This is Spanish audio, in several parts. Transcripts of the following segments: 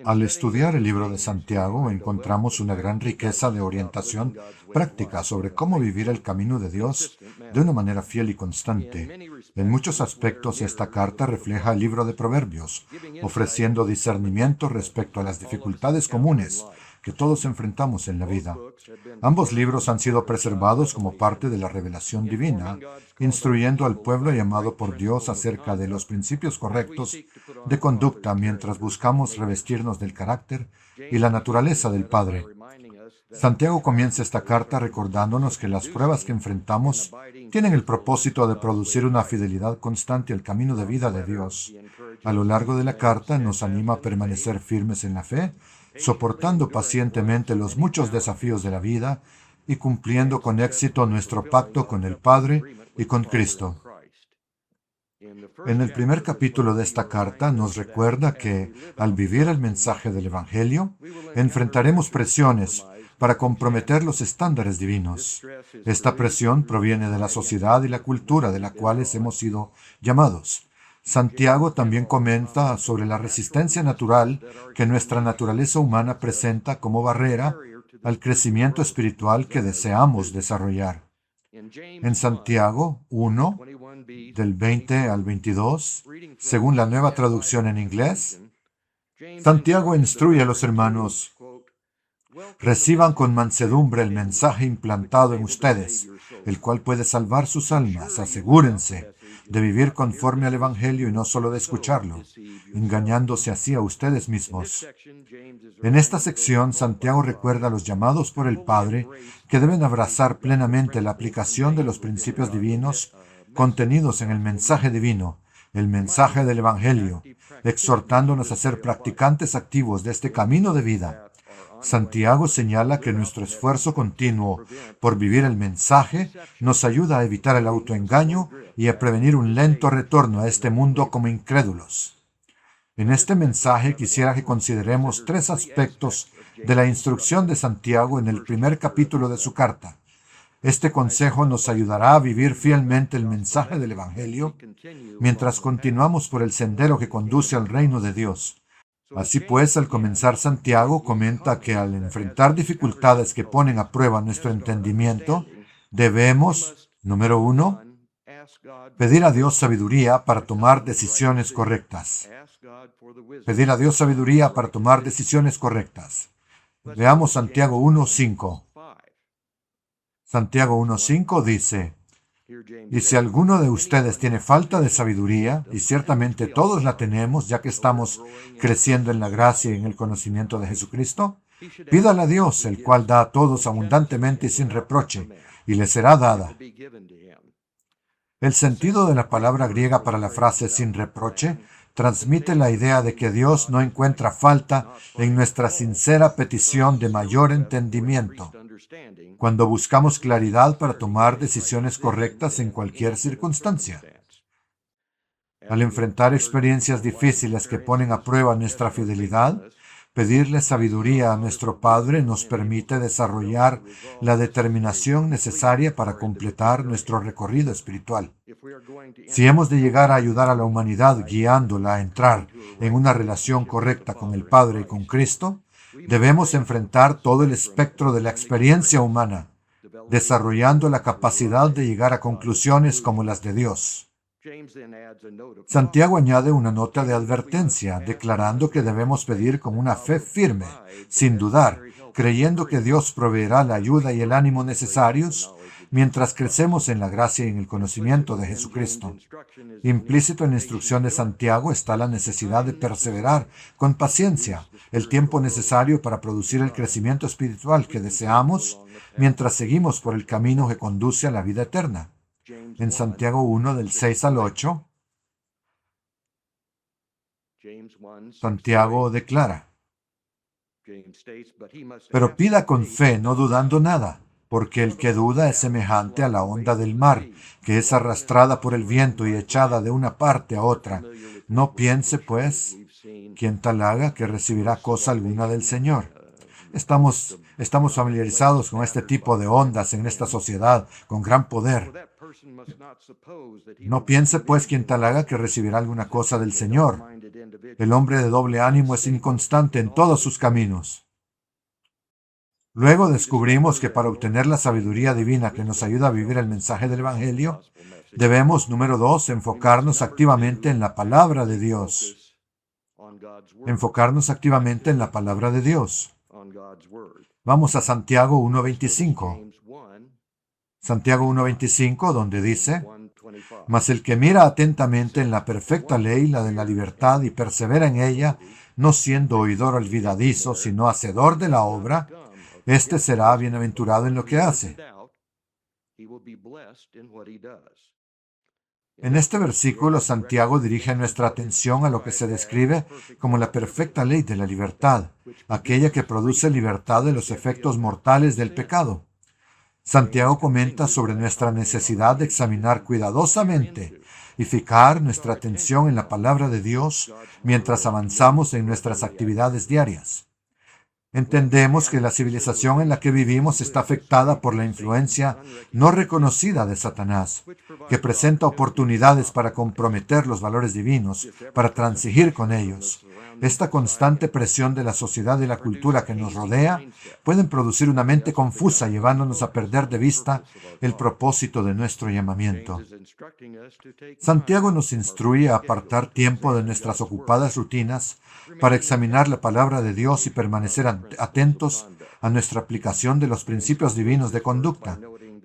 Al estudiar el libro de Santiago, encontramos una gran riqueza de orientación práctica sobre cómo vivir el camino de Dios de una manera fiel y constante. En muchos aspectos, esta carta refleja el libro de Proverbios, ofreciendo discernimiento respecto a las dificultades comunes que todos enfrentamos en la vida. Ambos libros han sido preservados como parte de la revelación divina, instruyendo al pueblo llamado por Dios acerca de los principios correctos de conducta mientras buscamos revestirnos del carácter y la naturaleza del Padre. Santiago comienza esta carta recordándonos que las pruebas que enfrentamos tienen el propósito de producir una fidelidad constante al camino de vida de Dios. A lo largo de la carta nos anima a permanecer firmes en la fe, soportando pacientemente los muchos desafíos de la vida y cumpliendo con éxito nuestro pacto con el Padre y con Cristo. En el primer capítulo de esta carta nos recuerda que, al vivir el mensaje del Evangelio, enfrentaremos presiones para comprometer los estándares divinos. Esta presión proviene de la sociedad y la cultura de la cuales hemos sido llamados. Santiago también comenta sobre la resistencia natural que nuestra naturaleza humana presenta como barrera al crecimiento espiritual que deseamos desarrollar. En Santiago 1, del 20 al 22, según la Nueva Traducción en inglés, Santiago instruye a los hermanos: reciban con mansedumbre el mensaje implantado en ustedes, el cual puede salvar sus almas. Asegúrense de vivir conforme al Evangelio y no solo de escucharlo, engañándose así a ustedes mismos. En esta sección, Santiago recuerda a los llamados por el Padre que deben abrazar plenamente la aplicación de los principios divinos contenidos en el mensaje divino, el mensaje del Evangelio, exhortándonos a ser practicantes activos de este camino de vida. Santiago señala que nuestro esfuerzo continuo por vivir el mensaje nos ayuda a evitar el autoengaño y a prevenir un lento retorno a este mundo como incrédulos. En este mensaje quisiera que consideremos tres aspectos de la instrucción de Santiago en el primer capítulo de su carta. Este consejo nos ayudará a vivir fielmente el mensaje del Evangelio mientras continuamos por el sendero que conduce al reino de Dios. Así pues, al comenzar, Santiago comenta que al enfrentar dificultades que ponen a prueba nuestro entendimiento, debemos, número 1, pedir a Dios sabiduría para tomar decisiones correctas. Pedir a Dios sabiduría para tomar decisiones correctas. Veamos Santiago 1:5. Santiago 1:5 dice: y si alguno de ustedes tiene falta de sabiduría, y ciertamente todos la tenemos ya que estamos creciendo en la gracia y en el conocimiento de Jesucristo, pídala a Dios, el cual da a todos abundantemente y sin reproche, y le será dada. El sentido de la palabra griega para la frase sin reproche transmite la idea de que Dios no encuentra falta en nuestra sincera petición de mayor entendimiento, cuando buscamos claridad para tomar decisiones correctas en cualquier circunstancia. Al enfrentar experiencias difíciles que ponen a prueba nuestra fidelidad, pedirle sabiduría a nuestro Padre nos permite desarrollar la determinación necesaria para completar nuestro recorrido espiritual. Si hemos de llegar a ayudar a la humanidad guiándola a entrar en una relación correcta con el Padre y con Cristo, debemos enfrentar todo el espectro de la experiencia humana, desarrollando la capacidad de llegar a conclusiones como las de Dios. Santiago añade una nota de advertencia, declarando que debemos pedir con una fe firme, sin dudar, creyendo que Dios proveerá la ayuda y el ánimo necesarios mientras crecemos en la gracia y en el conocimiento de Jesucristo. Implícito en la instrucción de Santiago está la necesidad de perseverar con paciencia el tiempo necesario para producir el crecimiento espiritual que deseamos mientras seguimos por el camino que conduce a la vida eterna. En Santiago 1, del 6 al 8, Santiago declara: pero pida con fe, no dudando nada, porque el que duda es semejante a la onda del mar, que es arrastrada por el viento y echada de una parte a otra. No piense, pues, quien tal haga que recibirá cosa alguna del Señor. Estamos familiarizados con este tipo de ondas en esta sociedad con gran poder. No piense pues quien tal haga que recibirá alguna cosa del Señor. El hombre de doble ánimo es inconstante en todos sus caminos. Luego descubrimos que para obtener la sabiduría divina que nos ayuda a vivir el mensaje del Evangelio, debemos, número 2, enfocarnos activamente en la palabra de Dios. Enfocarnos activamente en la palabra de Dios. Vamos a Santiago 1:25. Santiago 1:25, donde dice: Mas el que mira atentamente en la perfecta ley, la de la libertad, y persevera en ella, no siendo oidor olvidadizo, sino hacedor de la obra, éste será bienaventurado en lo que hace. En este versículo, Santiago dirige nuestra atención a lo que se describe como la perfecta ley de la libertad, aquella que produce libertad de los efectos mortales del pecado. Santiago comenta sobre nuestra necesidad de examinar cuidadosamente y fijar nuestra atención en la palabra de Dios mientras avanzamos en nuestras actividades diarias. Entendemos que la civilización en la que vivimos está afectada por la influencia no reconocida de Satanás, que presenta oportunidades para comprometer los valores divinos, para transigir con ellos. Esta constante presión de la sociedad y la cultura que nos rodea pueden producir una mente confusa, llevándonos a perder de vista el propósito de nuestro llamamiento. Santiago nos instruye a apartar tiempo de nuestras ocupadas rutinas para examinar la palabra de Dios y permanecer atentos a nuestra aplicación de los principios divinos de conducta.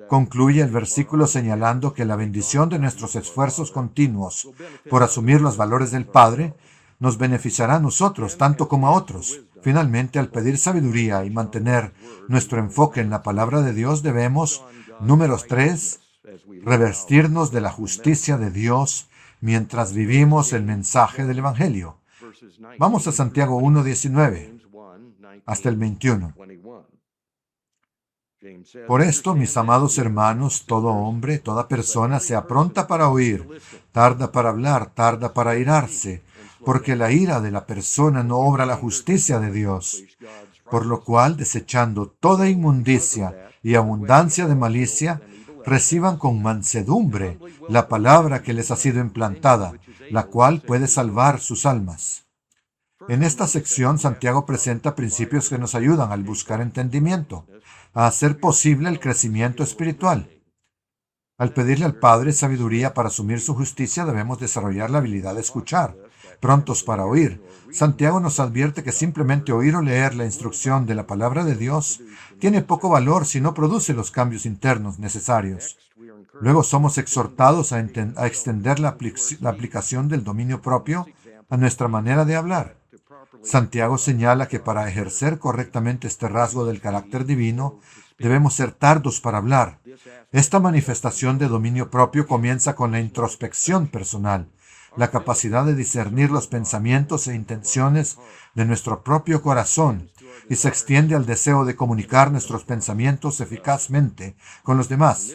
Concluye el versículo señalando que la bendición de nuestros esfuerzos continuos por asumir los valores del Padre nos beneficiará a nosotros tanto como a otros. Finalmente, al pedir sabiduría y mantener nuestro enfoque en la palabra de Dios, debemos, número 3, revestirnos de la justicia de Dios mientras vivimos el mensaje del Evangelio. Vamos a Santiago 1:19 hasta el 21. Por esto, mis amados hermanos, todo hombre, toda persona sea pronta para oír, tarda para hablar, tarda para airarse, porque la ira de la persona no obra la justicia de Dios. Por lo cual, desechando toda inmundicia y abundancia de malicia, reciban con mansedumbre la palabra que les ha sido implantada, la cual puede salvar sus almas. En esta sección, Santiago presenta principios que nos ayudan al buscar entendimiento, a hacer posible el crecimiento espiritual. Al pedirle al Padre sabiduría para asumir su justicia, debemos desarrollar la habilidad de escuchar, prontos para oír. Santiago nos advierte que simplemente oír o leer la instrucción de la palabra de Dios tiene poco valor si no produce los cambios internos necesarios. Luego somos exhortados a extender la aplicación del dominio propio a nuestra manera de hablar. Santiago señala que para ejercer correctamente este rasgo del carácter divino, debemos ser tardos para hablar. Esta manifestación de dominio propio comienza con la introspección personal, la capacidad de discernir los pensamientos e intenciones de nuestro propio corazón, y se extiende al deseo de comunicar nuestros pensamientos eficazmente con los demás.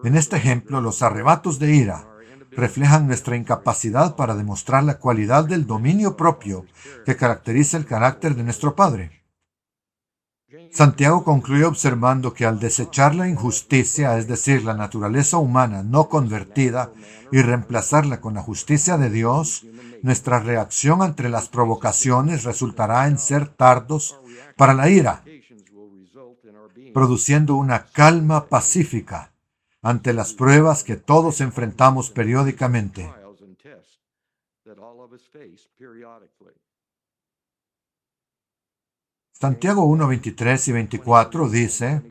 En este ejemplo, los arrebatos de ira reflejan nuestra incapacidad para demostrar la cualidad del dominio propio que caracteriza el carácter de nuestro Padre. Santiago concluye observando que al desechar la injusticia, es decir, la naturaleza humana no convertida, y reemplazarla con la justicia de Dios, nuestra reacción ante las provocaciones resultará en ser tardos para la ira, produciendo una calma pacífica ante las pruebas que todos enfrentamos periódicamente. Santiago 1:23 y 24 dice: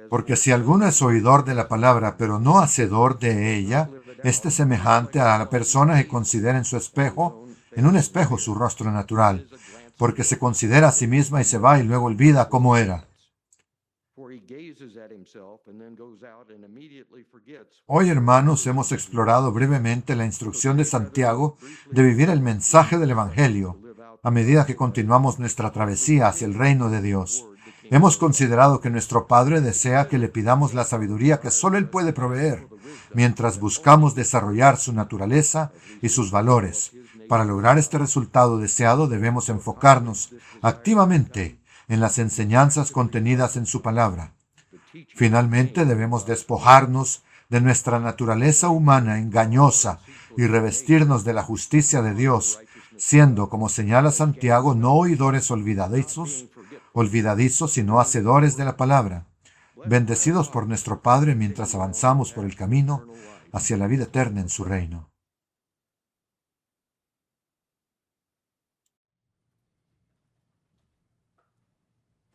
Porque si alguno es oidor de la palabra, pero no hacedor de ella, este es semejante a la persona que considera en un espejo su rostro natural, porque se considera a sí misma y se va y luego olvida cómo era. Hoy, hermanos, hemos explorado brevemente la instrucción de Santiago de vivir el mensaje del Evangelio a medida que continuamos nuestra travesía hacia el reino de Dios. Hemos considerado que nuestro Padre desea que le pidamos la sabiduría que solo Él puede proveer, mientras buscamos desarrollar su naturaleza y sus valores. Para lograr este resultado deseado, debemos enfocarnos activamente en las enseñanzas contenidas en su palabra. Finalmente, debemos despojarnos de nuestra naturaleza humana engañosa y revestirnos de la justicia de Dios, siendo, como señala Santiago, no oidores olvidadizos, sino hacedores de la palabra, bendecidos por nuestro Padre mientras avanzamos por el camino hacia la vida eterna en su reino.